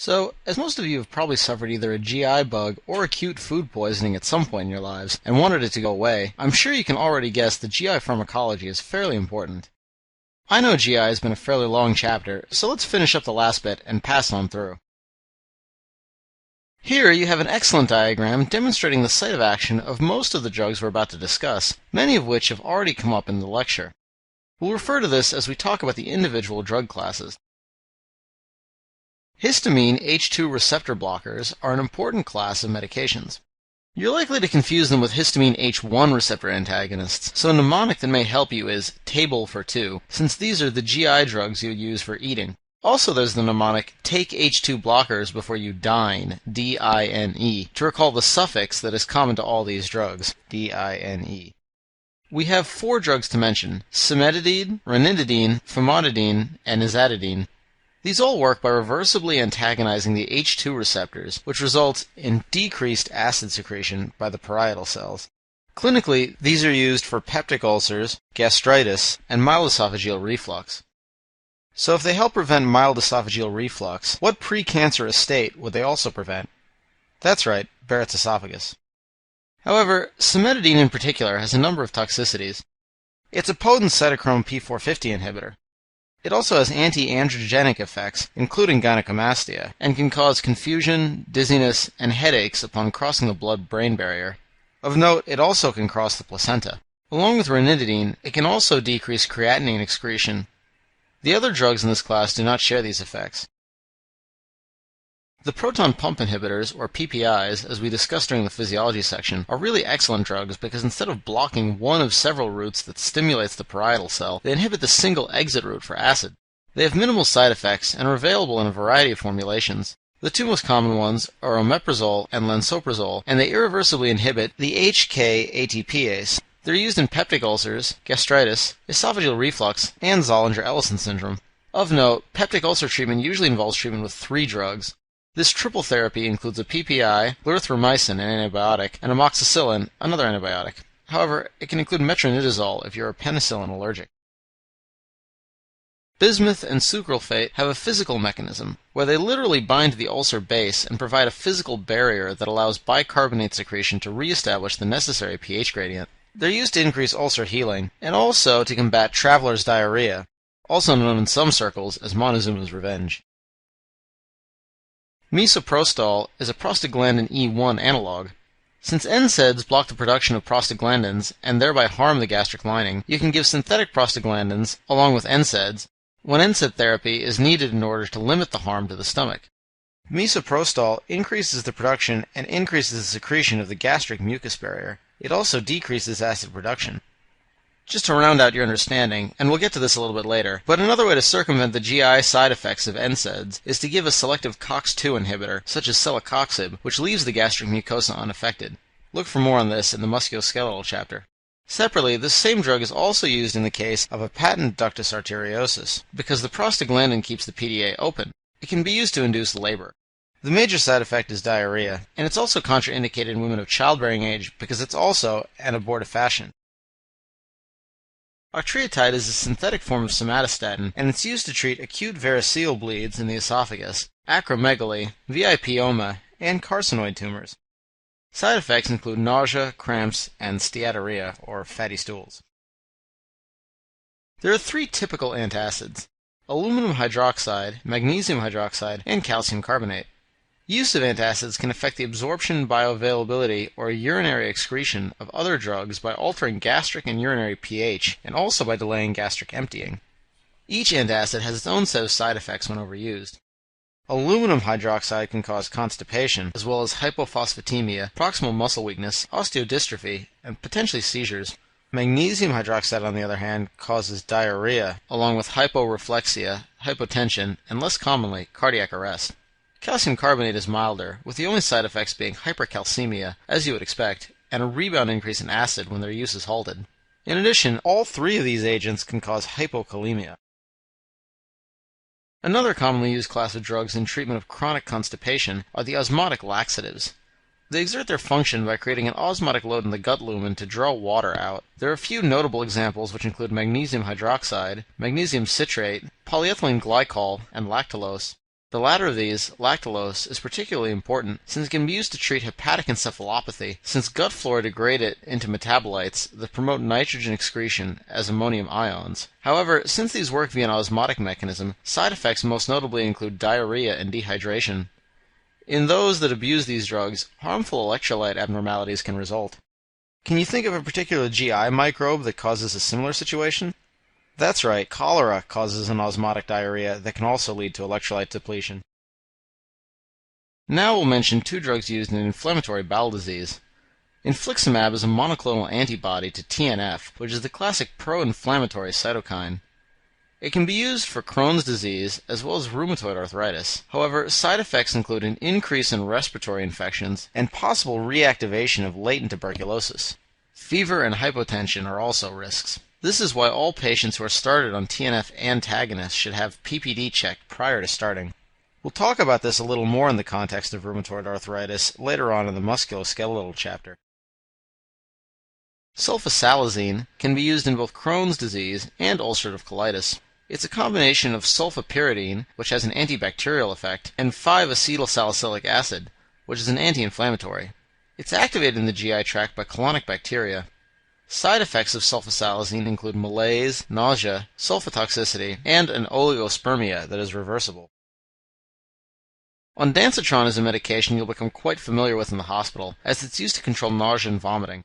So, as most of you have probably suffered either a GI bug or acute food poisoning at some point in your lives and wanted it to go away, I'm sure you can already guess that GI pharmacology is fairly important. I know GI has been a fairly long chapter, so let's finish up the last bit and pass on through. Here you have an excellent diagram demonstrating the site of action of most of the drugs we're about to discuss, many of which have already come up in the lecture. We'll refer to this as we talk about the individual drug classes. Histamine H2 receptor blockers are an important class of medications. You're likely to confuse them with histamine H1 receptor antagonists, so a mnemonic that may help you is table for 2, since these are the GI drugs you use for eating. Also there's the mnemonic take H2 blockers before you dine, D-I-N-E, to recall the suffix that is common to all these drugs, D-I-N-E. We have 4 drugs to mention: cimetidine, ranitidine, famotidine, and nizatidine. These all work by reversibly antagonizing the H2 receptors, which results in decreased acid secretion by the parietal cells. Clinically, these are used for peptic ulcers, gastritis, and mild esophageal reflux. So if they help prevent mild esophageal reflux, what precancerous state would they also prevent? That's right, Barrett's esophagus. However, cimetidine in particular has a number of toxicities. It's a potent cytochrome P450 inhibitor. It also has anti-androgenic effects, including gynecomastia, and can cause confusion, dizziness, and headaches upon crossing the blood-brain barrier. Of note, it also can cross the placenta. Along with ranitidine, it can also decrease creatinine excretion. The other drugs in this class do not share these effects. The proton pump inhibitors, or PPIs, as we discussed during the physiology section, are really excellent drugs because instead of blocking one of several routes that stimulates the parietal cell, they inhibit the single exit route for acid. They have minimal side effects and are available in a variety of formulations. The 2 most common ones are omeprazole and lansoprazole, and they irreversibly inhibit the HK ATPase. They're used in peptic ulcers, gastritis, esophageal reflux, and Zollinger-Ellison syndrome. Of note, peptic ulcer treatment usually involves treatment with 3 drugs. This triple therapy includes a PPI, erythromycin, an antibiotic, and amoxicillin, another antibiotic. However, it can include metronidazole if you're a penicillin allergic. Bismuth and sucralfate have a physical mechanism, where they literally bind to the ulcer base and provide a physical barrier that allows bicarbonate secretion to reestablish the necessary pH gradient. They're used to increase ulcer healing, and also to combat traveler's diarrhea, also known in some circles as Montezuma's revenge. Misoprostol is a prostaglandin E1 analog. Since NSAIDs block the production of prostaglandins and thereby harm the gastric lining, you can give synthetic prostaglandins along with NSAIDs when NSAID therapy is needed in order to limit the harm to the stomach. Misoprostol increases the production and increases the secretion of the gastric mucus barrier. It also decreases acid production. Just to round out your understanding, and we'll get to this a little bit later, but another way to circumvent the GI side effects of NSAIDs is to give a selective COX-2 inhibitor, such as celecoxib, which leaves the gastric mucosa unaffected. Look for more on this in the musculoskeletal chapter. Separately, this same drug is also used in the case of a patent ductus arteriosus, because the prostaglandin keeps the PDA open. It can be used to induce labor. The major side effect is diarrhea, and it's also contraindicated in women of childbearing age because it's also an abortifacient. Octreotide is a synthetic form of somatostatin, and it's used to treat acute variceal bleeds in the esophagus, acromegaly, vipioma, and carcinoid tumors. Side effects include nausea, cramps, and steatorrhea, or fatty stools. There are 3 typical antacids: aluminum hydroxide, magnesium hydroxide, and calcium carbonate. Use of antacids can affect the absorption, bioavailability, or urinary excretion of other drugs by altering gastric and urinary pH, and also by delaying gastric emptying. Each antacid has its own set of side effects when overused. Aluminum hydroxide can cause constipation, as well as hypophosphatemia, proximal muscle weakness, osteodystrophy, and potentially seizures. Magnesium hydroxide, on the other hand, causes diarrhea, along with hyporeflexia, hypotension, and less commonly, cardiac arrest. Calcium carbonate is milder, with the only side effects being hypercalcemia, as you would expect, and a rebound increase in acid when their use is halted. In addition, all 3 of these agents can cause hypokalemia. Another commonly used class of drugs in treatment of chronic constipation are the osmotic laxatives. They exert their function by creating an osmotic load in the gut lumen to draw water out. There are a few notable examples which include magnesium hydroxide, magnesium citrate, polyethylene glycol, and lactulose. The latter of these, lactulose, is particularly important since it can be used to treat hepatic encephalopathy, since gut flora degrade it into metabolites that promote nitrogen excretion as ammonium ions. However, since these work via an osmotic mechanism, side effects most notably include diarrhea and dehydration. In those that abuse these drugs, harmful electrolyte abnormalities can result. Can you think of a particular GI microbe that causes a similar situation? That's right, cholera causes an osmotic diarrhea that can also lead to electrolyte depletion. Now we'll mention two drugs used in inflammatory bowel disease. Infliximab is a monoclonal antibody to TNF, which is the classic pro-inflammatory cytokine. It can be used for Crohn's disease as well as rheumatoid arthritis. However, side effects include an increase in respiratory infections and possible reactivation of latent tuberculosis. Fever and hypotension are also risks. This is why all patients who are started on TNF antagonists should have PPD checked prior to starting. We'll talk about this a little more in the context of rheumatoid arthritis later on in the musculoskeletal chapter. Sulfasalazine can be used in both Crohn's disease and ulcerative colitis. It's a combination of sulfapyridine, which has an antibacterial effect, and 5-acetylsalicylic acid, which is an anti-inflammatory. It's activated in the GI tract by colonic bacteria. Side effects of sulfasalazine include malaise, nausea, sulfatoxicity, and an oligospermia that is reversible. Ondansetron is a medication you'll become quite familiar with in the hospital, as it's used to control nausea and vomiting.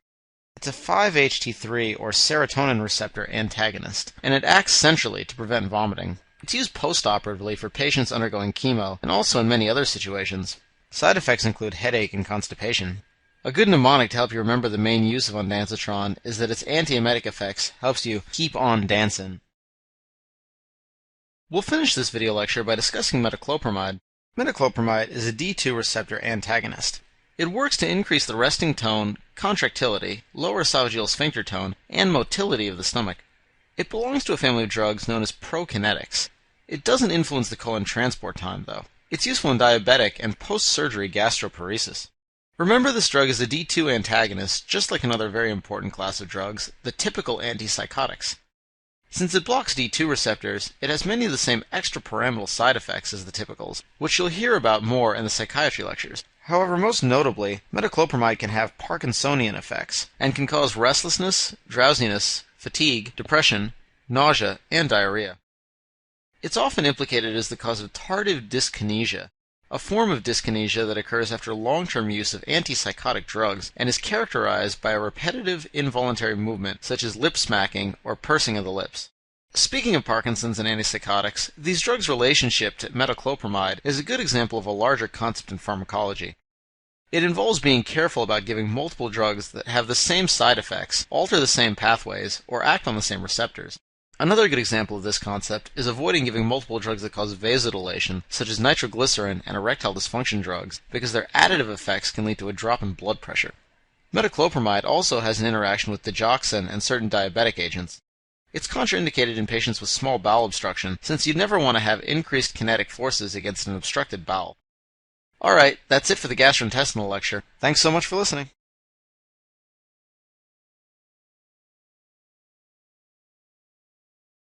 It's a 5-HT3 or serotonin receptor antagonist, and it acts centrally to prevent vomiting. It's used postoperatively for patients undergoing chemo, and also in many other situations. Side effects include headache and constipation. A good mnemonic to help you remember the main use of ondansetron is that its antiemetic effects helps you keep on dancing. We'll finish this video lecture by discussing metoclopramide. Metoclopramide is a D2 receptor antagonist. It works to increase the resting tone, contractility, lower esophageal sphincter tone, and motility of the stomach. It belongs to a family of drugs known as prokinetics. It doesn't influence the colon transport time, though. It's useful in diabetic and post-surgery gastroparesis. Remember, this drug is a D2 antagonist, just like another very important class of drugs, the typical antipsychotics. Since it blocks D2 receptors, it has many of the same extrapyramidal side effects as the typicals, which you'll hear about more in the psychiatry lectures. However, most notably, metoclopramide can have Parkinsonian effects, and can cause restlessness, drowsiness, fatigue, depression, nausea, and diarrhea. It's often implicated as the cause of tardive dyskinesia, a form of dyskinesia that occurs after long-term use of antipsychotic drugs and is characterized by a repetitive involuntary movement such as lip smacking or pursing of the lips. Speaking of Parkinson's and antipsychotics, these drugs' relationship to metoclopramide is a good example of a larger concept in pharmacology. It involves being careful about giving multiple drugs that have the same side effects, alter the same pathways, or act on the same receptors. Another good example of this concept is avoiding giving multiple drugs that cause vasodilation, such as nitroglycerin and erectile dysfunction drugs, because their additive effects can lead to a drop in blood pressure. Metoclopramide also has an interaction with digoxin and certain diabetic agents. It's contraindicated in patients with small bowel obstruction, since you'd never want to have increased kinetic forces against an obstructed bowel. Alright, that's it for the gastrointestinal lecture. Thanks so much for listening.